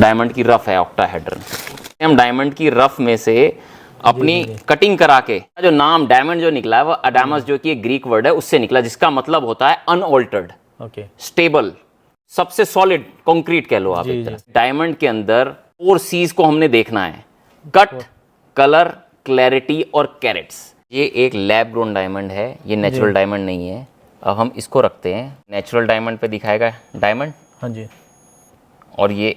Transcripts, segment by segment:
Diamond की rough है octahedron. हम डायमंड की रफ में से अपनी कटिंग करा के जो नाम डायमंड जो निकला है वो अडामस जो कि एक ग्रीक वर्ड है उससे निकला, जिसका मतलब होता है अनऑल्टर्ड, स्टेबल, सबसे सॉलिड, कंक्रीट कह लो आप एक तरह। डायमंड के अंदर 4 C's को हमने देखना है, कट, कलर, क्लैरिटी और कैरेट्स। ये एक लैब ग्रोन डायमंड है, ये नेचुरल डायमंड नहीं है। अब हम इसको रखते हैं, नेचुरल डायमंड पे दिखाएगा डायमंड, हाँ जी, और ये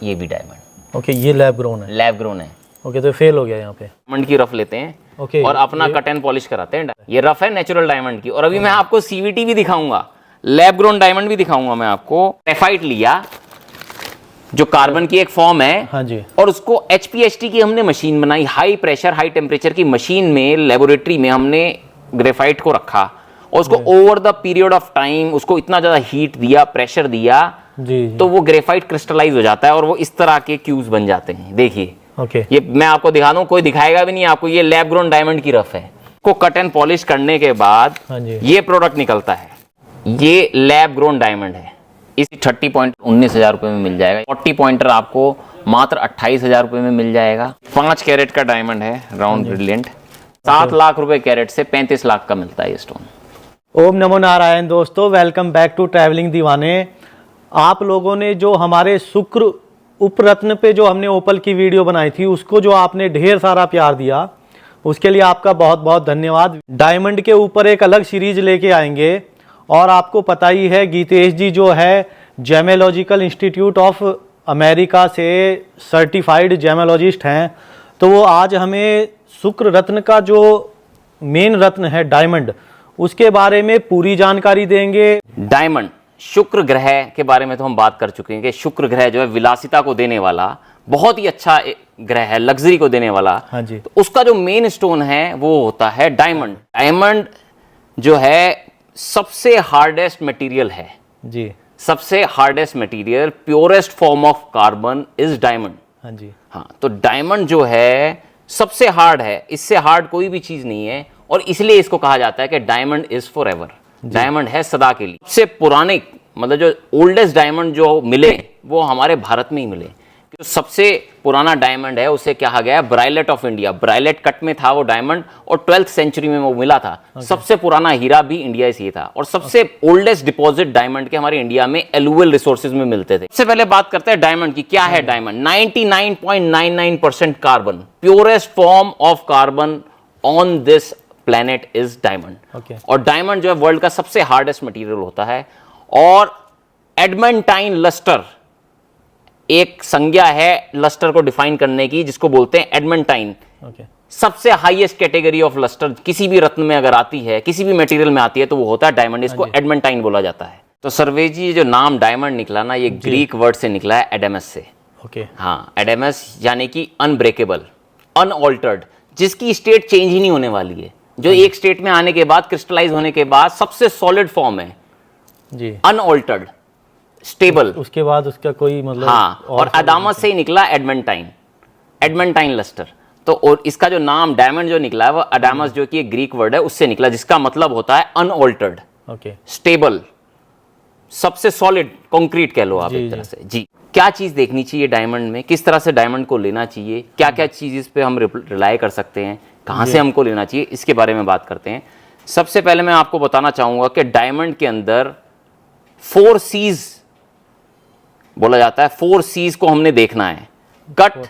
भी डायमंड। ओके, ये लैब ग्रोन है, लैब ग्रोन है। ओके, तो फेल हो गया यहाँ पे। डायमंड की रफ लेते हैं, ओके, और अपना कट एंड पॉलिश कराते हैं। ये रफ है नेचुरल डायमंड की, और अभी मैं आपको सीवीटी भी दिखाऊंगा, लैब ग्रोन डायमंड भी दिखाऊंगा मैं आपको। ग्रेफाइट लिया जो कार्बन की एक फॉर्म है, हाँ जी, और उसको HPHT की हमने मशीन बनाई, हाई प्रेशर हाई टेम्परेचर की मशीन में, लेबोरेटरी में हमने ग्रेफाइट को रखा और उसको over the period of time उसको इतना ज्यादा हीट दिया, प्रेशर दिया जी, तो वो ग्रेफाइट क्रिस्टलाइज हो जाता है और वो इस तरह के क्यूब्स बन जाते हैं। देखिए, ओके, ये मैं आपको दिखा दूं, कोई दिखाएगा भी नहीं आपको। ये लैब ग्रोन डायमंड की रफ है। को कट एंड पॉलिश करने के बाद ये प्रोडक्ट निकलता है, ये लैब ग्रोन डायमंड है। इस 30.19,000 रुपए में मिल जाएगा। 40 पॉइंटर आपको मात्र 28,000 रुपए में मिल जाएगा। 5 कैरेट का डायमंड है, राउंड ब्रिलियंट। 7 लाख रुपए कैरेट से 35 लाख का मिलता है ये स्टोन। ओम नमो नारायण। दोस्तों, वेलकम बैक टू ट्रैवलिंग दीवाने। आप लोगों ने जो हमारे शुक्र उपरत्न पे जो हमने ओपल की वीडियो बनाई थी, उसको जो आपने ढेर सारा प्यार दिया, उसके लिए आपका बहुत बहुत धन्यवाद। डायमंड के ऊपर एक अलग सीरीज लेके आएंगे, और आपको पता ही है गीतेश जी जो है जेमेलॉजिकल इंस्टीट्यूट ऑफ अमेरिका से सर्टिफाइड जेमेलॉजिस्ट हैं, तो वो आज हमें शुक्र रत्न का जो मेन रत्न है डायमंड, उसके बारे में पूरी जानकारी देंगे। डायमंड शुक्र ग्रह के बारे में तो हम बात कर चुके हैं कि शुक्र ग्रह जो है विलासिता को देने वाला बहुत ही अच्छा ग्रह है, लग्जरी को देने वाला। हाँ जी। तो उसका जो मेन स्टोन है वो होता है डायमंड। डायमंड जो है सबसे हार्डेस्ट मटेरियल है जी, सबसे hardest material, purest form of carbon is diamond. हाँ जी, हाँ, तो डायमंड जो है सबसे हार्ड है, इससे हार्ड कोई भी चीज नहीं है, और इसलिए इसको कहा जाता है कि diamond is for ever, diamond है सदा के लिए। सबसे पुराने मतलब जो ओल्डेस्ट डायमंड जो मिले वो हमारे भारत में ही मिले। जो सबसे पुराना डायमंड है उसे कहा गया ब्राइलेट ऑफ इंडिया। ब्राइलेट कट में था वो डायमंड, और 12th सेंचुरी में वो मिला था। सबसे पुराना हीरा भी इंडिया से ही था, और सबसे ओल्डेस्ट डिपॉजिट डायमंड के हमारे इंडिया में एलुअल रिसोर्सेज में मिलते थे। सबसे पहले बात करते हैं डायमंड की। क्या है diamond? 99.99% carbon, purest form of carbon on this planet is diamond. और डायमंड जो है वर्ल्ड का सबसे हार्डेस्ट मटेरियल होता है। और एडमेंटाइन लस्टर एक संज्ञा है लस्टर को डिफाइन करने की, जिसको बोलते हैं एडमेंटाइन। सबसे हाईएस्ट कैटेगरी ऑफ लस्टर किसी भी रत्न में अगर आती है, किसी भी मटेरियल में आती है, तो वो होता है डायमंड। इसको एडमेंटाइन बोला जाता है। तो सर्वेश जी, जो नाम डायमंड निकला ना, ये ग्रीक वर्ड से निकला है, एडेमस से। हाँ, एडेमस यानी कि अनब्रेकेबल, अनऑल्टर्ड, जिसकी स्टेट चेंज ही नहीं होने वाली है, जो एक स्टेट में आने के बाद, क्रिस्टलाइज होने के बाद सबसे सॉलिड फॉर्म है जी, अनऑल्टर्ड, स्टेबल। उसके बाद उसका कोई मतलब, हाँ, और अदामस से ही निकला एडमेंटाइन, एडमेंटाइन लस्टर। तो और इसका जो नाम डायमंड जो निकला है वो अडामस जो कि एक ग्रीक वर्ड है उससे निकला, जिसका मतलब होता है अनऑल्टर्ड, स्टेबल, सबसे सॉलिड, कंक्रीट कह लो आप एक तरह से जी। क्या चीज देखनी चाहिए डायमंड में, किस तरह से डायमंड को लेना चाहिए, क्या क्या चीज इस पे हम रिलाय कर सकते हैं, कहां से हमको लेना चाहिए, इसके बारे में बात करते हैं। सबसे पहले मैं आपको बताना चाहूंगा कि डायमंड के अंदर 4 C's बोला जाता है। 4 C's को हमने देखना है, कट,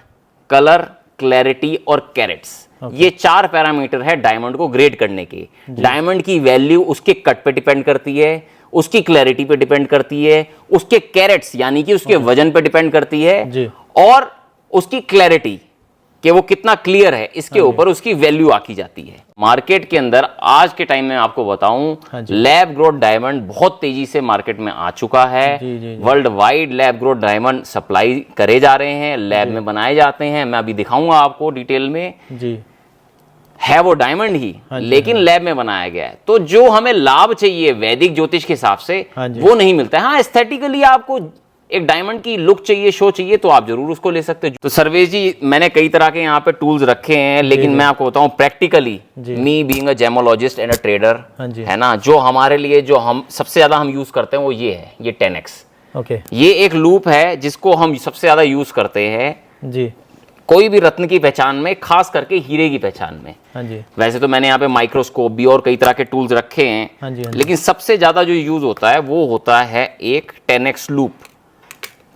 कलर, क्लैरिटी और कैरेट्स। ये 4 पैरामीटर है डायमंड को ग्रेड करने के। डायमंड की वैल्यू उसके कट पे डिपेंड करती है, उसकी क्लैरिटी पे डिपेंड करती है, उसके कैरेट्स यानी कि उसके वजन पे डिपेंड करती है, और उसकी क्लैरिटी कि वो कितना क्लियर है, इसके ऊपर उसकी वैल्यू आकी जाती है। मार्केट के अंदर आज के टाइम में आपको बताऊं, लैब ग्रोथ डायमंड बहुत तेजी से मार्केट में आ चुका है। World wide lab growth diamond supply करे जा रहे हैं, लैब में बनाए जाते हैं। मैं अभी दिखाऊंगा आपको डिटेल में जी। है वो डायमंड ही, लेकिन लैब में बनाया गया है। तो जो हमें लाभ चाहिए वैदिक ज्योतिष के हिसाब से वो नहीं मिलता है। हाँ, एस्थेटिकली आपको एक डायमंड की लुक चाहिए, शो चाहिए, तो आप जरूर उसको ले सकते हो। तो सर्वेश जी, मैंने कई तरह के यहाँ पे टूल्स रखे हैं, लेकिन मैं आपको बताऊं practically, me being a gemmologist and a trader, है ना, जो हमारे लिए जो हम सबसे ज्यादा हम यूज करते हैं वो ये है, ये 10x। ओके ये एक लूप है जिसको हम सबसे ज्यादा यूज करते हैं जी। कोई भी रत्न की पहचान में, खास करके हीरे की पहचान में। हाँ जी। वैसे तो मैंने यहाँ पे माइक्रोस्कोप भी और कई तरह के टूल्स रखे हैं। हाँ जी, हाँ जी। लेकिन सबसे ज्यादा जो यूज होता है वो होता है एक 10x लूप।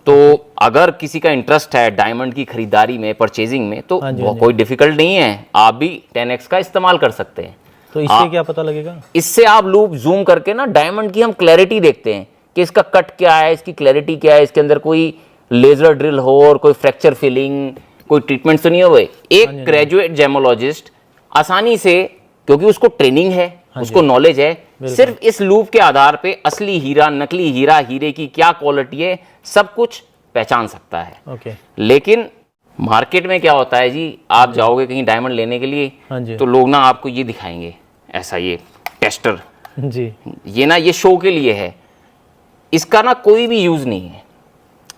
तो अगर किसी का इंटरेस्ट है डायमंड की खरीदारी में, परचेजिंग में, तो हाँ जी, वो हाँ जी। कोई डिफिकल्ट नहीं है, आप भी 10x का इस्तेमाल कर सकते हैं। तो इससे क्या पता लगेगा? इससे आप लूप जूम करके ना डायमंड की हम क्लैरिटी देखते हैं कि इसका कट क्या है, इसकी क्लैरिटी क्या है, इसके अंदर कोई लेजर ड्रिल हो और कोई फ्रैक्चर फिलिंग, कोई ट्रीटमेंट तो नहीं हुए। एक ग्रेजुएट जेमोलॉजिस्ट आसानी से, क्योंकि उसको ट्रेनिंग है, उसको नॉलेज है, सिर्फ इस लूप के आधार पे असली हीरा, नकली हीरा, हीरे की क्या क्वालिटी है, सब कुछ पहचान सकता है। ओके। लेकिन मार्केट में क्या होता है जी, आप जाओगे कहीं डायमंड लेने के लिए, हाँ जी। तो लोग ना आपको ये दिखाएंगे, ऐसा ये टेस्टर, जी। ये ना ये शो के लिए है, इसका ना कोई भी यूज नहीं है,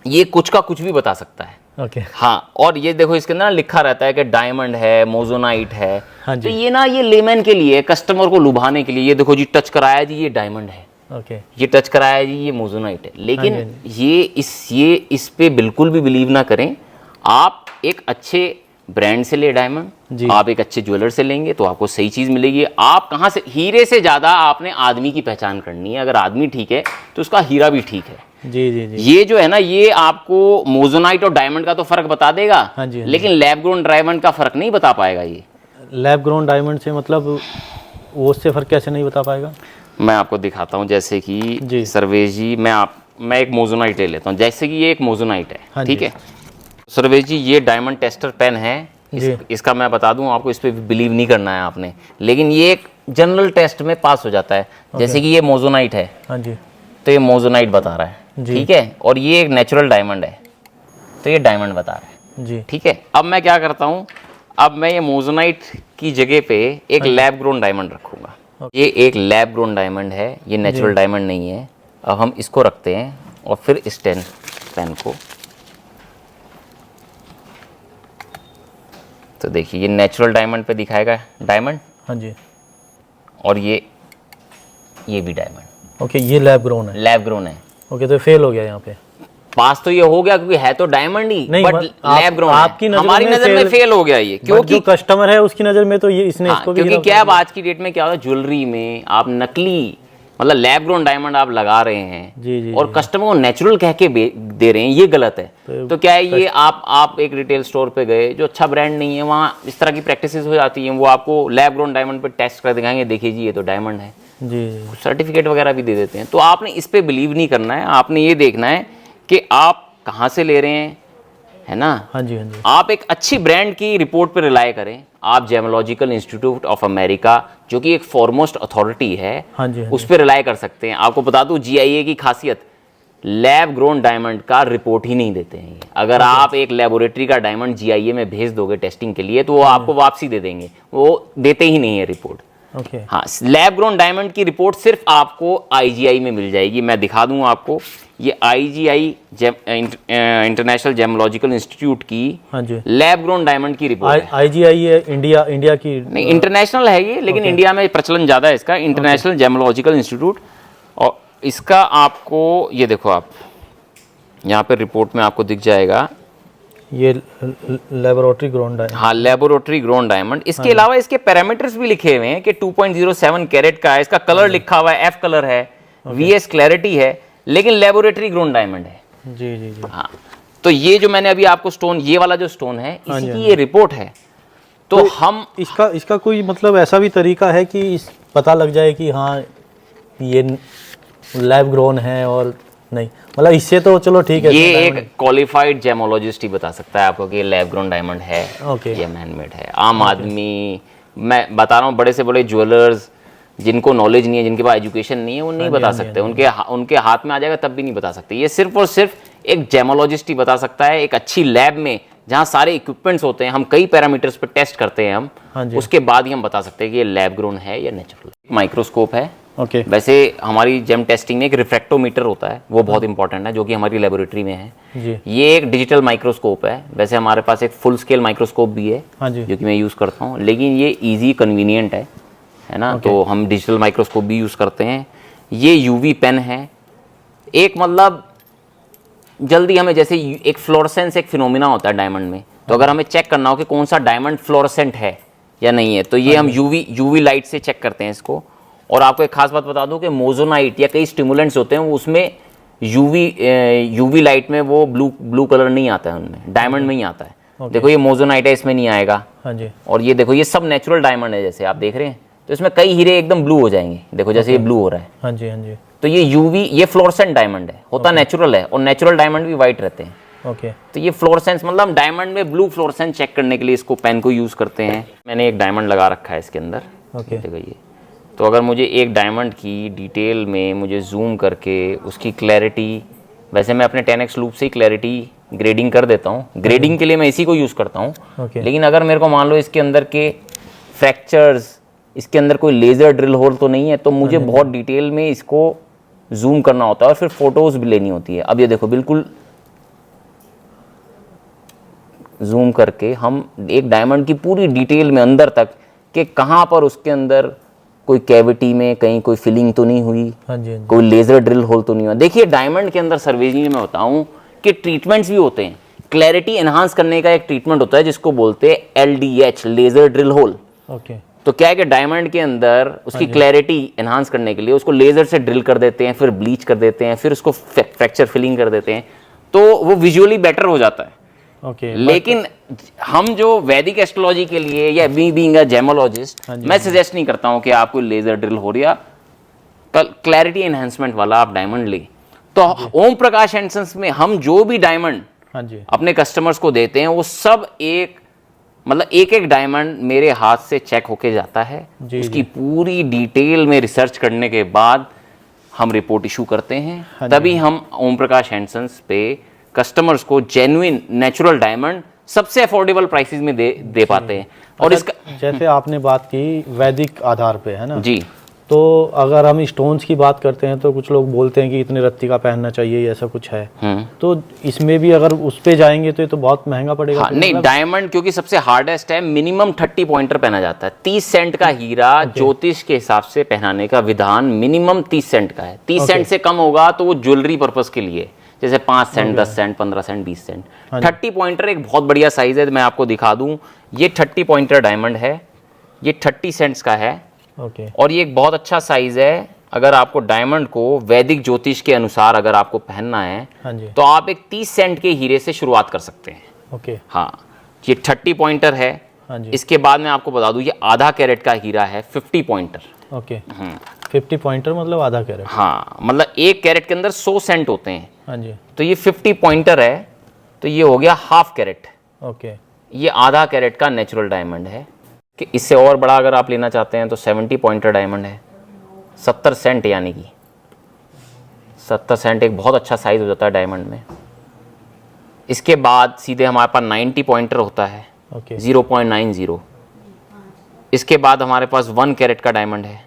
ये कुछ का कुछ भी बता सकता है। ओके। हाँ, और ये देखो इसके अंदर ना लिखा रहता है कि डायमंड है, मोजोनाइट है। हाँ तो जी। ये ना ये लेमैन के लिए, कस्टमर को लुभाने के लिए, ये देखो जी टच कराया जी ये डायमंड है, ओके। ये टच कराया जी ये मोजोनाइट है। लेकिन हाँ ये इस पे बिल्कुल भी बिलीव ना करें। आप एक अच्छे ब्रांड से ले डायमंड, जी। आप एक अच्छे ज्वेलर से लेंगे तो आपको सही चीज मिलेगी। आप कहाँ से, हीरे से ज्यादा आपने आदमी की पहचान करनी है। अगर आदमी ठीक है तो उसका हीरा भी ठीक है। जी जी जी। ये जो है ना, ये आपको मोजोनाइट और डायमंड का तो फर्क बता देगा, हाँ जी, हाँ जी। लेकिन लैब ग्रोन डायमंड का फर्क नहीं बता पाएगा। ये लैब ग्रोन डायमंड से मतलब वो उससे फर्क कैसे नहीं बता पाएगा? मैं आपको दिखाता हूँ। जैसे जी। कि सर्वेश जी, मैं एक मोजोनाइट ले लेता हूँ। जैसे कि ये एक मोजोनाइट है, हाँ ठीक जी। है सर्वेश जी, ये डायमंड टेस्टर पेन है। इसका मैं बता दूं आपको, इस पे बिलीव नहीं करना है आपने, लेकिन ये एक जनरल टेस्ट में पास हो जाता है। जैसे कि ये मोजोनाइट है, हाँ जी। तो ये मोजोनाइट बता रहा है, जी। ठीक है। और ये एक नेचुरल डायमंड है, तो ये डायमंड बता रहा है, जी। ठीक है। अब मैं क्या करता हूँ, अब मैं ये मोजोनाइट की जगह पे एक लैब ग्रोन डायमंड रखूंगा। ये एक लैब ग्रोन डायमंड है, ये नेचुरल डायमंड नहीं है। अब हम इसको रखते हैं और फिर इस पेन को, तो देखिए ये नेचुरल डायमंड पे दिखाएगा डायमंड, हाँ जी। और ये भी डायमंड। ओके, ये लैब ग्रोन है। लैब ग्रोन है। ओके, तो फेल हो गया यहाँ पे। पास तो ये हो गया क्योंकि है तो डायमंड ही, नहीं, बट लैब ग्रोन आपकी नजर हमारी में नजर में फेल हो गया ये, क्योंकि जो कस्टमर है उसकी नजर में तो ये इसने हाँ, इसको भी क्योंकि गिरा क्या अब आज की डेट में क्या होता है, ज्वेलरी में आप नकली मतलब लैब ग्रोन डायमंड आप लगा रहे हैं, जी जी और कस्टमर को नेचुरल कह के दे रहे हैं, ये गलत है। तो क्या है, ये आप एक रिटेल स्टोर पे गए जो अच्छा ब्रांड नहीं है, वहाँ इस तरह की प्रैक्टिसेस हो जाती हैं, वो आपको लैब ग्रोन डायमंड पे टेस्ट कर दिखाएंगे, देखिए जी ये तो डायमंड है, जी। सर्टिफिकेट वगैरह भी दे देते हैं। तो आपने इस पे बिलीव नहीं करना है, आपने ये देखना है कि आप कहाँ से ले रहे हैं, है ना। हाँ जी, हाँ जी। आप एक अच्छी ब्रांड की रिपोर्ट पर रिलाय करें। आप जेमोलॉजिकल इंस्टीट्यूट ऑफ अमेरिका, जो कि एक फॉरमोस्ट अथॉरिटी है, हाँ जी, हाँ उस पर रिलाय कर सकते हैं। आपको बता दूं, GIA की खासियत, लैब ग्रोन डायमंड का रिपोर्ट ही नहीं देते हैं ये। अगर आप एक लेबोरेटरी का डायमंड GIA में भेज दोगे टेस्टिंग के लिए, तो वो आपको वापसी दे देंगे, वो देते ही नहीं है रिपोर्ट। ओके। हाँ, लैब ग्रोन डायमंड की रिपोर्ट सिर्फ आपको IGI में मिल जाएगी। मैं दिखा दूं आपको, ये IGI इंटरनेशनल जेमोलॉजिकल इंस्टीट्यूट की हाँ जी। लैब ग्रोन डायमंड की रिपोर्ट है। IGI है इंडिया की नहीं, इंटरनेशनल है ये, लेकिन इंडिया में प्रचलन ज्यादा है इसका, इंटरनेशनल जेमोलॉजिकल इंस्टीट्यूट। और इसका आपको ये देखो, आप यहाँ पे रिपोर्ट में आपको दिख जाएगा, ये लेबोरेटरी ग्रोन डायमंड। हाँ, लेबोरेटरी ग्रोन डायमंड। इसके अलावा इसके पैरामीटर्स भी लिखे हुए हैं कि 2.07 कैरेट का है, इसका कलर लिखा हुआ है, F कलर है, VS क्लैरिटी है, लेकिन लेबोरेटरी ग्रोन डायमंड है। जी जी जी। हाँ, तो ये जो मैंने अभी आपको स्टोन, ये वाला जो स्टोन है, इसी की ये रिपोर्ट है। तो हम इसका कोई मतलब ऐसा भी तरीका है कि पता लग जाए कि हाँ ये लैब ग्रोन है और नहीं, मतलब इससे तो चलो ठीक है, ये एक क्वालिफाइड जेमोलॉजिस्ट ही बता सकता है आपको कि ये लैब ग्रोन डायमंड है, ओके, ये मैनमेड है। आम आदमी, मैं बता रहा हूँ, बड़े से बड़े ज्वेलर्स जिनको नॉलेज नहीं है, जिनके पास एजुकेशन नहीं है, वो नहीं बता सकते। उनके हाथ में आ जाएगा तब भी नहीं बता सकते। ये सिर्फ और सिर्फ एक जेमोलॉजिस्ट ही बता सकता है, एक अच्छी लैब में जहाँ सारे इक्विपमेंट्स होते हैं, हम कई पैरामीटर्स पर टेस्ट करते हैं हम, उसके बाद ही हम बता सकते हैं कि ये लैब ग्रोन है या नेचुरल। माइक्रोस्कोप है। ओके। वैसे हमारी जेम टेस्टिंग में एक रिफ्रैक्टोमीटर होता है, वो बहुत इंपॉर्टेंट है, जो कि हमारी लेबोरेटरी में है जी। ये एक डिजिटल माइक्रोस्कोप है। वैसे हमारे पास एक फुल स्केल माइक्रोस्कोप भी है, हाँ जी, जो कि मैं यूज़ करता हूँ, लेकिन ये इजी कन्वीनियंट है ना। तो हम डिजिटल माइक्रोस्कोप भी यूज़ करते हैं। ये UV पेन है, एक मतलब जल्दी हमें, जैसे एक फ्लोरेसेंस एक फिनोमिना होता है डायमंड में, तो अगर हमें चेक करना हो कि कौन सा डायमंड फ्लोरेसेंट है या नहीं है, तो ये हम यूवी लाइट से चेक करते हैं इसको। और आपको एक खास बात बता दूं कि मोजोनाइट या कई स्टिमुलेंट्स होते हैं, वो उसमें यूवी लाइट में वो ब्लू कलर नहीं आता है, उनमें डायमंड में ही आता है। देखो ये मोजोनाइट है, इसमें नहीं आएगा। हाँ जी। और ये देखो ये सब नेचुरल डायमंड है, जैसे आप देख रहे हैं, तो इसमें कई हीरे एकदम ब्लू हो जाएंगे, देखो जैसे ये ब्लू हो रहा है। हाँ जी, हाँ जी। तो ये ये फ्लोरेसेंट डायमंड है, होता नेचुरल है, और नेचुरल डायमंड भी वाइट रहते हैं। ओके। तो ये फ्लोरेसेंस मतलब डायमंड में ब्लू फ्लोरेसेंस चेक करने के लिए इसको पेन को यूज करते हैं। मैंने एक डायमंड लगा रखा है इसके अंदर। ओके। देखो ये, तो अगर मुझे एक डायमंड की डिटेल में मुझे जूम करके उसकी क्लैरिटी, वैसे मैं अपने 10x लूप से ही क्लैरिटी ग्रेडिंग कर देता हूँ, ग्रेडिंग के लिए मैं इसी को यूज़ करता हूँ। ओके। लेकिन अगर मेरे को मान लो इसके अंदर के फ्रैक्चर्स, इसके अंदर कोई लेज़र ड्रिल होल तो नहीं है, तो मुझे बहुत डिटेल में इसको जूम करना होता है और फिर फोटोज भी लेनी होती है। अब ये देखो बिल्कुल जूम करके हम एक डायमंड की पूरी डिटेल में अंदर तक कि कहाँ पर उसके अंदर कोई कैविटी में कहीं कोई फिलिंग तो नहीं हुई, हाँ जी, हाँ जी। कोई लेजर ड्रिल होल तो नहीं हुआ। देखिए डायमंड के अंदर सर्वेजी में बताऊं कि ट्रीटमेंट्स भी होते हैं। क्लैरिटी एनहांस करने का एक ट्रीटमेंट होता है जिसको बोलते हैं LDH, laser drill hole. Okay. तो क्या है कि डायमंड के अंदर उसकी क्लैरिटी एनहांस करने के लिए उसको लेजर से ड्रिल कर देते हैं, फिर ब्लीच कर देते हैं, फिर उसको फ्रैक्चर फिलिंग कर देते हैं, तो वो विजुअली बेटर हो जाता है। ओके। लेकिन हम जो वैदिक एस्ट्रोलॉजी के लिए या बीइंग अ जेमोलॉजिस्ट, मैं सजेस्ट नहीं करता हूं कि आपको लेजर ड्रिल हो रहा, क्लैरिटी एनहांसमेंट वाला आप डायमंड ले। तो ओम प्रकाश एंड सन्स में हम जो भी डायमंड हाँ जी। अपने कस्टमर्स को देते हैं वो सब एक एक डायमंड मेरे हाथ से चेक होके जाता है। उसकी पूरी डिटेल में रिसर्च करने के बाद हम रिपोर्ट इशू करते हैं, तभी हम ओम प्रकाश एंड सन्स पे कस्टमर्स को जेन्युइन नेचुरल डायमंड सबसे अफोर्डेबल प्राइसेस में दे पाते हैं। और इसका जैसे आपने बात की वैदिक आधार पे, है ना जी, तो अगर हम स्टोन्स की बात करते हैं तो कुछ लोग बोलते हैं कि इतने रत्ती का पहनना चाहिए, ऐसा कुछ है। तो इसमें भी अगर उस पे जाएंगे तो ये तो बहुत महंगा पड़ेगा। हाँ, नहीं डायमंड क्योंकि सबसे हार्डेस्ट है, मिनिमम 30 पॉइंटर पहना जाता है। 30 सेंट का हीरा ज्योतिष के हिसाब से पहनाने का विधान मिनिमम 30 सेंट का है। 30 सेंट से कम होगा तो वो ज्वेलरी पर्पज के लिए, जैसे 5 cent 10 cent 15 cent 20 cent. 30 pointer एक बहुत बढ़िया साइज है, मैं आपको दिखा दूं। ये 30 पॉइंटर डायमंड है, ये 30 सेंट्स का है। ओके। और ये एक बहुत अच्छा साइज है। अगर आपको डायमंड को वैदिक ज्योतिष के अनुसार अगर आपको पहनना है, हाँ जी। तो आप एक 30 सेंट के हीरे से शुरुआत कर सकते हैं। ओके। हाँ, ये 30 पॉइंटर है। हाँ जी। इसके बाद मैं आपको बता दूं ये आधा कैरेट का हीरा है, 50 पॉइंटर। ओके। 50 पॉइंटर मतलब आधा कैरेट। हाँ, मतलब एक कैरेट के अंदर 100 सेंट होते हैं। हाँ जी। तो ये 50 पॉइंटर है, तो ये हो गया हाफ कैरेट। ओके। ये आधा कैरेट का नेचुरल डायमंड है। कि इससे और बड़ा अगर आप लेना चाहते हैं तो 70 पॉइंटर डायमंड है, 70 सेंट, यानी कि 70 सेंट एक बहुत अच्छा साइज हो जाता है डायमंड में। इसके बाद सीधे हमारे पास 90 पॉइंटर होता है, ओके। 0.90। इसके बाद हमारे पास 1 कैरेट का डायमंड है,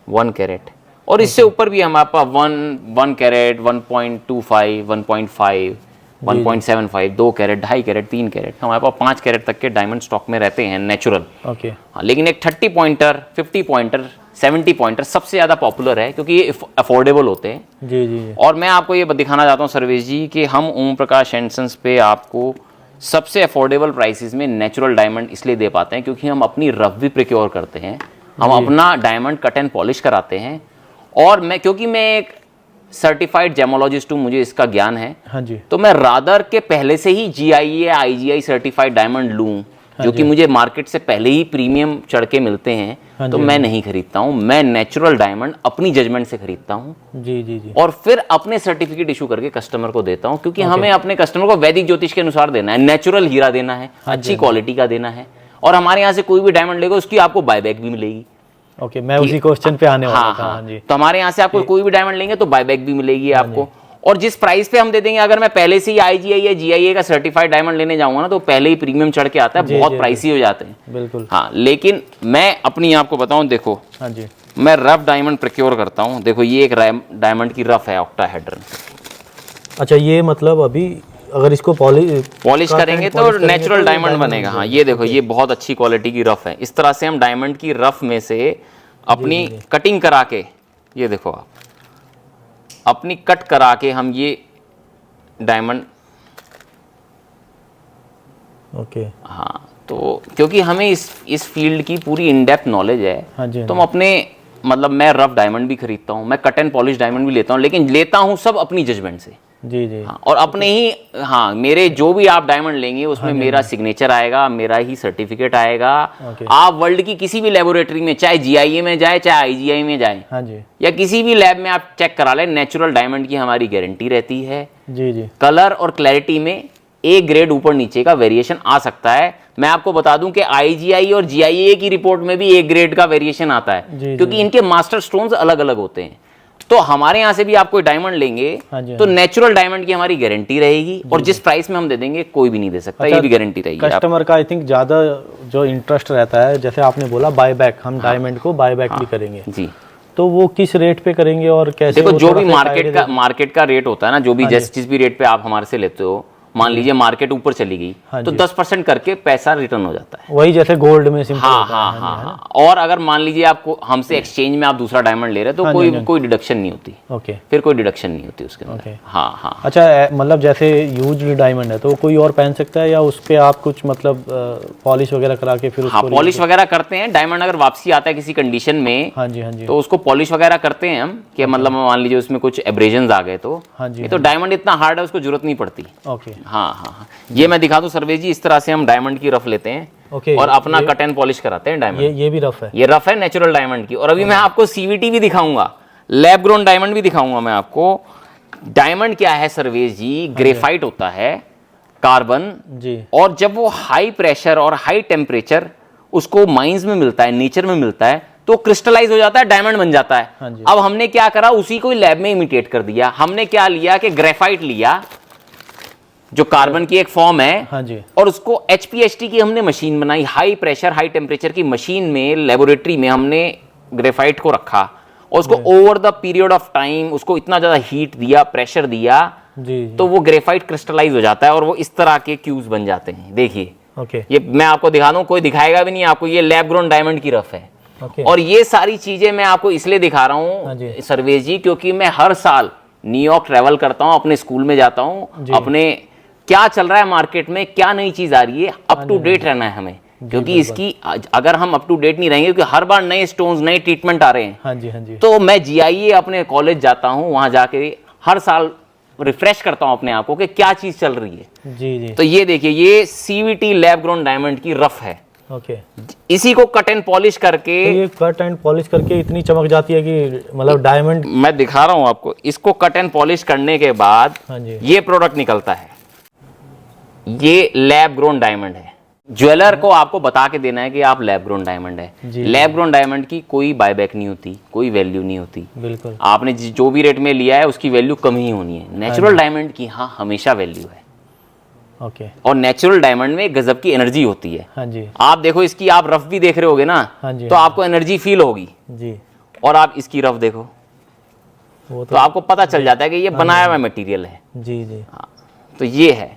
1 कैरेट। और इससे ऊपर भी हमारे पास 1 कैरेट, 1.25, 1.5, 1.75, 2 कैरेट, 2.5 कैरेट, 3 कैरेट, हमारे पास 5 कैरेट तक के डायमंड स्टॉक में रहते हैं नेचुरल। ओके। हाँ, लेकिन एक 30 पॉइंटर, 50 पॉइंटर, 70 पॉइंटर सबसे ज़्यादा पॉपुलर है क्योंकि ये अफोर्डेबल होते हैं। जी जी जी। और मैं आपको ये दिखाना चाहता हूँ सर्वेश जी कि हम ओम प्रकाश एंड सन्स पे आपको सबसे अफोर्डेबल प्राइसेस में नेचुरल डायमंड इसलिए दे पाते हैं क्योंकि हम अपनी रफ भी प्रिक्योर करते हैं, हम अपना डायमंड कट एंड पॉलिश कराते हैं। और क्योंकि मैं एक सर्टिफाइड जेमोलॉजिस्ट हूँ, मुझे इसका ज्ञान है। हाँ जी। तो मैं रादर के पहले से ही GIA IGI सर्टिफाइड डायमंड लूँ, जो कि मुझे मार्केट से पहले ही प्रीमियम चढ़ के मिलते हैं, तो मैं नहीं खरीदता हूँ। मैं नेचुरल डायमंड अपनी जजमेंट से खरीदता हूँ जी जी जी। और फिर अपने सर्टिफिकेट इशू करके कस्टमर को देता हूँ, क्योंकि हमें अपने कस्टमर को वैदिक ज्योतिष के अनुसार देना है, नेचुरल हीरा देना है, अच्छी क्वालिटी का देना है। और हमारे यहाँ से कोई भी डायमंड लेगा उसकी आपको बायबैक भी मिलेगी। ओके, मैं उसी क्वेश्चन पे आने वाला था। हाँ जी। तो हमारे यहाँ से आपको कोई भी डायमंड लेंगे तो बायबैक भी मिलेगी आपको। और जिस प्राइस पे हम दे देंगे, अगर मैं पहले से ही IGI या GIA का सर्टिफाइड डायमंड लेने जाऊंगा ना, तो पहले ही प्रीमियम चढ़ के आता है, बहुत प्राइसी हो जाते हैं। बिल्कुल। हाँ, लेकिन मैं अपनी आपको बताऊं, देखो हाँ जी, मैं रफ डायमंड प्रोक्योर करता हूं। देखो ये एक डायमंड की रफ है, ऑक्टाहेड्रन। अच्छा, ये मतलब अभी अगर इसको पॉलिश करेंगे तो नेचुरल डायमंड बनेगा। हाँ, ये देखो ये बहुत अच्छी क्वालिटी की रफ है। इस तरह से हम डायमंड की रफ में से अपनी कटिंग करा के, ये देखो आप, अपनी कट करा के हम ये डायमंड। ओके। हाँ, तो क्योंकि हमें इस फील्ड की पूरी इन डेप्थ नॉलेज है, हाँ जी, तो हम अपने मतलब मैं रफ डायमंड भी खरीदता हूँ, मैं कट एंड पॉलिश डायमंड भी लेता हूँ, लेकिन लेता हूँ सब अपनी जजमेंट से। जी जी। हाँ, और अपने ही, हाँ, मेरे जो भी आप डायमंड लेंगे उसमें मेरा सिग्नेचर आएगा, मेरा ही सर्टिफिकेट आएगा। ओके। आप वर्ल्ड की किसी भी लेबोरेटरी में, चाहे जीआईए में जाए चाहे आईजीआई में जाए, हाँ जी, या किसी भी लैब में आप चेक करा लें, नेचुरल डायमंड की हमारी गारंटी रहती है। जी जी। कलर और क्लैरिटी में एक ग्रेड ऊपर नीचे का वेरिएशन आ सकता है। मैं आपको बता दूं कि आईजीआई और जीआईए की रिपोर्ट में भी एक ग्रेड का वेरिएशन आता है, जी, क्योंकि जी। इनके मास्टर स्टोन्स अलग अलग होते हैं। तो हमारे यहाँ से भी आप कोई डायमंड लेंगे हाँ जी, तो नेचुरल डायमंड की हमारी गारंटी रहेगी, और जिस प्राइस में हम दे देंगे कोई भी नहीं दे सकता, ये भी गारंटी रहेगी। कस्टमर का आई थिंक ज़्यादा जो इंटरेस्ट रहता है, जैसे आपने बोला बाय बैक, हम डायमंड को बाय बैक भी करेंगे, जी, तो वो किस रेट पे करेंगे और कैसे? देखो, वो जो थोड़ा भी सा मार्केट का रेट होता है ना, जो भी जिस भी रेट पे आप हमारे से लेते हो, मान लीजिए मार्केट ऊपर चली गई तो 10% करके पैसा रिटर्न हो जाता है। वही जैसे गोल्ड में सिंपल हाँ होता है। हाँ हाँ हाँ। और अगर मान लीजिए आपको हमसे एक्सचेंज में आप दूसरा डायमंड ले रहे हो तो कोई डिडक्शन नहीं होती। ओके। फिर कोई डिडक्शन नहीं होती उसके अंदर। ओके। हाँ हाँ। अच्छा, मतलब जैसे यूज डायमंड है तो कोई और पहन सकता है, या उस पे आप कुछ मतलब पॉलिश वगैरह करा के फिर हाँ, उसको पॉलिश वगैरह करते हैं। डायमंड अगर वापसी आता है किसी कंडीशन में, हाँ जी हाँ जी, तो उसको पॉलिश वगैरह करते हैं हम, कि मतलब मान लीजिए उसमें कुछ एब्रेजन्स आ गए तो। हाँ जी, ये तो डायमंड इतना हार्ड है, उसको जरूरत नहीं पड़ती। ओके। हाँ हाँ हाँ। ये मैं दिखा दूं सर्वेश जी, इस तरह से हम डायमंड की रफ लेते हैं ओके, और अपना कट एंड पॉलिश कराते हैं डायमंड। ये भी रफ है। ये रफ है नेचुरल डायमंड की। और अभी मैं आपको सीवीटी भी दिखाऊंगा, लैब ग्रोन डायमंड भी दिखाऊंगा मैं आपको। डायमंड क्या है सर्वेश जी? ग्रेफाइट होता है, कार्बन जी। और जब वो हाई प्रेशर और हाई टेम्परेचर उसको माइंस में मिलता है, नेचर में मिलता है, तो क्रिस्टलाइज हो जाता है, डायमंड बन जाता है। हाँ जी। अब हमने क्या करा, उसी को लैब में इमिटेट कर दिया। हमने क्या लिया कि ग्रेफाइट लिया जो कार्बन की एक फॉर्म है, हाँ जी, और उसको HPHT की हमने मशीन बनाई, हाई प्रेशर हाई टेम्परेचर की मशीन में, लेबोरेटरी में हमने ग्रेफाइट को रखा और उसको over the period of time उसको इतना ज्यादा हीट दिया, प्रेशर दिया, जी तो वो ग्रेफाइट क्रिस्टलाइज हो जाता है और वो इस तरह के क्यूब्स बन जाते हैं। देखिए, ओके ये मैं आपको दिखा दूं, कोई दिखाएगा भी नहीं आपको, ये लैब ग्रोन डायमंड की रफ है। ओके। और ये सारी चीजें मैं आपको इसलिए दिखा रहा हाँ जी। हूँ सर्वेश जी, क्योंकि मैं हर साल न्यूयॉर्क ट्रैवल करता हूँ, अपने स्कूल में जाता हूँ, अपने क्या चल रहा है मार्केट में, क्या नई चीज आ रही है, अप टू डेट रहना है हमें। क्योंकि इसकी अगर हम अप टू डेट नहीं रहेंगे, क्योंकि हर बार नए स्टोन्स नए ट्रीटमेंट आ रहे हैं। हाँ जी हाँ जी, तो मैं जीआईए अपने कॉलेज जाता हूँ, वहां जाके हर साल रिफ्रेश करता हूँ अपने आप को कि क्या चीज चल रही है। जी जी। तो ये देखिए, ये सीवीटी लैब ग्रोन डायमंड की रफ है। ओके। इसी को कट एंड पॉलिश करके, तो ये कट एंड पॉलिश करके इतनी चमक जाती है कि मतलब डायमंड। मैं दिखा रहा हूं आपको, इसको कट एंड पॉलिश करने के बाद हाँ जी, ये प्रोडक्ट निकलता है। ये लैब ग्रोन डायमंड है। ज्वेलर को आपको बता के देना है कि आप लैब ग्रोन डायमंड है। लैब ग्रोन डायमंड की कोई बायबैक नहीं होती, कोई वैल्यू नहीं होती। बिल्कुल। आपने जो भी रेट में लिया है उसकी वैल्यू कम ही होनी है। नेचुरल डायमंड की हाँ हमेशा वैल्यू है। ओके। और नेचुरल डायमंड में गजब की एनर्जी होती है। हाँ जी आप देखो, इसकी आप रफ भी देख रहे होगे ना, हाँ जी, तो आपको एनर्जी फील होगी। जी। और आप इसकी रफ देखो वो तो आपको पता चल जाता है कि ये बनाया हुआ मटेरियल है। जी जी। हाँ, तो ये है।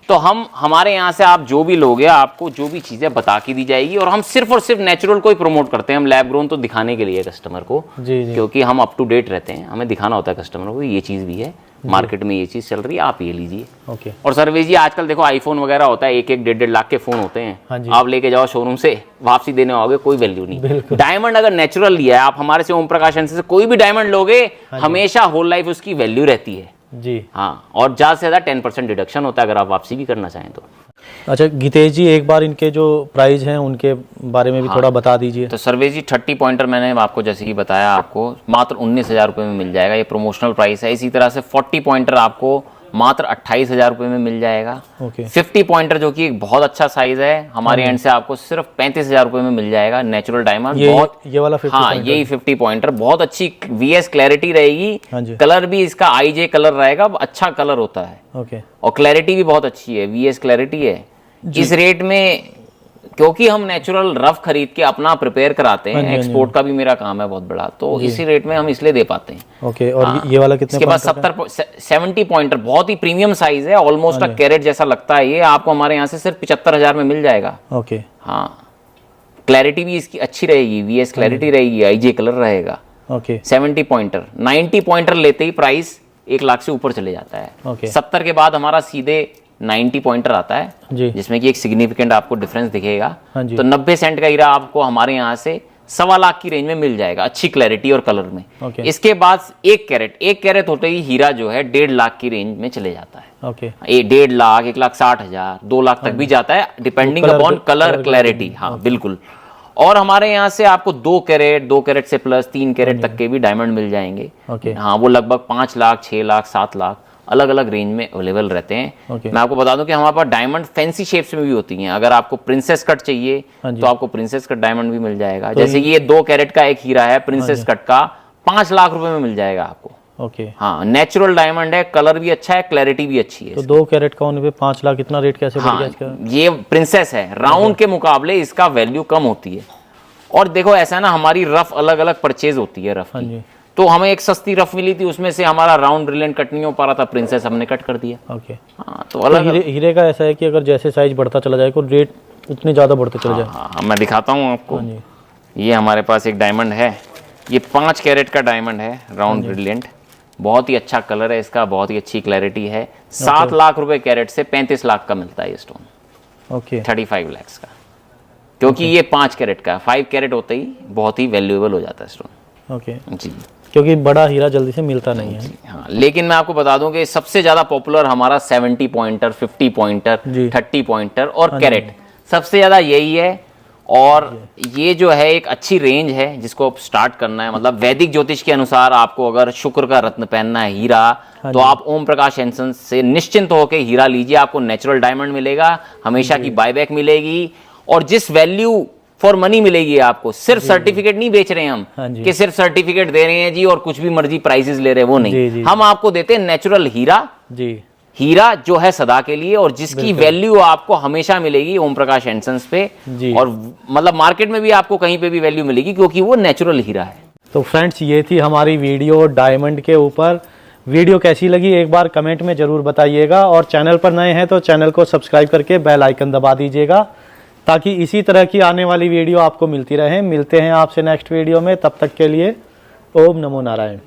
तो हमारे यहाँ से आप जो भी लोगे, आपको जो भी चीज़ें बता के दी जाएगी, और हम सिर्फ और सिर्फ नेचुरल को ही प्रमोट करते हैं। हम लैब ग्रोन तो दिखाने के लिए कस्टमर को, जी जी। क्योंकि हम अप टू डेट रहते हैं, हमें दिखाना होता है कस्टमर को ये चीज़ भी है, मार्केट में ये चीज़ चल रही है, आप ये लीजिए। ओके। और सर्वेश जी, आजकल देखो आईफोन वगैरह होता है, 1-1 1.5 लाख के फोन होते हैं। हाँ जी। आप लेके जाओ शोरूम से, वापसी देने आओगे, कोई वैल्यू नहीं। बिल्कुल। डायमंड अगर नेचुरल लिया है, आप हमारे से ओम प्रकाश से कोई भी डायमंड लोगे, हमेशा होल लाइफ उसकी वैल्यू रहती है। जी हाँ, और ज़्यादा से ज़्यादा 10% डिडक्शन होता है अगर आप वापसी भी करना चाहें तो। अच्छा गीतेश जी, एक बार इनके जो प्राइस हैं उनके बारे में भी थोड़ा बता दीजिए। तो सर्वेश जी, 30 पॉइंटर मैंने आपको जैसे कि बताया, आपको मात्र 19,000 रुपये में मिल जाएगा, ये प्रमोशनल प्राइस है। इसी तरह से 40 पॉइंटर आपको मात्र 28,000 रुपये में मिल जाएगा। ओके। 50 पॉइंटर जो कि एक बहुत अच्छा साइज है, हमारे एंड से आपको सिर्फ 35,000 रुपये में मिल जाएगा। नेचुरल डायमंड बहुत, ये वाला 50 हाँ यही 50 पॉइंटर, बहुत अच्छी VS क्लैरिटी रहेगी। हाँ जी। कलर भी इसका IJ कलर रहेगा, अच्छा कलर होता है। ओके। और क्लैरिटी भी बहुत अच्छी है, VS क्लैरिटी है। इस रेट में, क्योंकि हम नेचुरल रफ खरीद के अपना प्रिपेयर कराते हैं, एक्सपोर्ट का भी मेरा काम है बहुत बड़ा, तो इसी रेट में हम इसलिए दे पाते हैं। ओके। और ये वाला कितने? इसके बाद 70 पॉइंटर, बहुत ही प्रीमियम साइज है, ऑलमोस्ट अ कैरेट जैसा लगता है। ये आपको हमारे यहाँ से सिर्फ 75,000 में मिल जाएगा। ओके। हाँ, क्लैरिटी भी इसकी अच्छी रहेगी, VS क्लैरिटी रहेगी, IJ कलर रहेगा। ओके। 70 पॉइंटर, 90 पॉइंटर लेते ही प्राइस 1 लाख से ऊपर चले जाता है। ओके। 70 के बाद हमारा सीधे 90 पॉइंटर आता है जी। जिसमें कि एक सिग्निफिकेंट आपको डिफरेंस दिखेगा। हाँ जी। तो 90 सेंट का हीरा आपको हमारे यहाँ से 1.25 लाख की रेंज में मिल जाएगा, अच्छी क्लैरिटी और कलर में। ओके। इसके बाद 1 कैरेट होते ही हीरा जो है 1.5 लाख की रेंज में चले जाता है। ओके। 1.5 लाख, 1,60,000, 2 लाख तक भी जाता है डिपेंडिंग अपॉन कलर क्लैरिटी। हाँ बिल्कुल। और हमारे यहाँ से आपको 2 कैरेट से प्लस 3 कैरेट तक के भी डायमंड मिल जाएंगे। ओके। हाँ, वो लगभग 5 लाख, 6 लाख, 7 लाख अलग अलग रेंज में अवेलेबल रहते हैं। ओके। मैं आपको बता दूं कि हमारे पास डायमंड फैंसी शेप्स में भी होती हैं। अगर आपको प्रिंसेस कट चाहिए तो आपको प्रिंसेस कट डायमंड भी मिल जाएगा। जैसे कि ये 2 कैरेट का एक हीरा है प्रिंसेस कट का, 5 लाख रुपए में मिल जाएगा आपको। ओके। हाँ, नेचुरल डायमंड है, कलर भी अच्छा है, क्लैरिटी भी अच्छी है। तो 2 कैरेट का होने पे 5 लाख, इतना रेट कैसे बढ़ गया इसका? ये प्रिंसेस है, राउंड के मुकाबले इसका वैल्यू कम होती है। और देखो ऐसा है ना, हमारी रफ अलग अलग परचेज होती है रफ की। तो हमें एक सस्ती रफ मिली थी, उसमें से हमारा राउंड ब्रिलियंट कट नहीं हो पा रहा था, प्रिंसेस हमने कट कर दिया। ओके। हाँ, तो अलग हीरे का ऐसा है कि अगर जैसे साइज बढ़ता चला जाए तो रेट उतने ज्यादा बढ़ते चले जाए। हाँ, मैं दिखाता हूँ आपको। हाँ जी। ये हमारे पास एक डायमंड है, ये 5 कैरेट का डायमंड है, राउंड ब्रिलियंट। बहुत ही अच्छा कलर है इसका, बहुत ही अच्छी क्लैरिटी है। 7 लाख रुपए कैरेट से 35 लाख का मिलता है ये स्टोन। ओके। 35 लाख का, क्योंकि ये 5 कैरेट का, 5 कैरेट होते ही बहुत ही वैल्यूएबल हो जाता है स्टोन। ओके जी, क्योंकि बड़ा हीरा जल्दी से मिलता नहीं है। हाँ, लेकिन मैं आपको बता दूं कि सबसे ज्यादा पॉपुलर हमारा 70 पॉइंटर, 50 पॉइंटर, 30 पॉइंटर और कैरेट, सबसे ज्यादा यही है। और ये जो है एक अच्छी रेंज है जिसको आप स्टार्ट करना है। मतलब वैदिक ज्योतिष के अनुसार आपको अगर शुक्र का रत्न पहनना है, हीरा, तो आप ओम प्रकाश एंसन से निश्चिंत होकर हीरा लीजिए। आपको नेचुरल डायमंड मिलेगा, हमेशा की बायबैक मिलेगी, और जिस वैल्यू फॉर मनी मिलेगी आपको। सिर्फ सर्टिफिकेट नहीं बेच रहे हैं हम कि सिर्फ सर्टिफिकेट दे रहे हैं जी और कुछ भी मर्जी प्राइसेस ले रहे हैं, वो नहीं। हम आपको देते हैं नेचुरल हीरा जी, हीरा जो है सदा के लिए, और जिसकी वैल्यू आपको हमेशा मिलेगी ओम प्रकाश एंसन्स पे। और मतलब मार्केट में भी आपको कहीं पे भी वैल्यू मिलेगी, क्योंकि वो नेचुरल हीरा है। तो फ्रेंड्स, ये थी हमारी वीडियो डायमंड के ऊपर। वीडियो कैसी लगी एक बार कमेंट में जरूर बताइएगा, और चैनल पर नए हैं तो चैनल को सब्सक्राइब करके बेल आइकन दबा दीजिएगा, ताकि इसी तरह की आने वाली वीडियो आपको मिलती रहे। मिलते हैं आपसे नेक्स्ट वीडियो में, तब तक के लिए ओम नमो नारायण।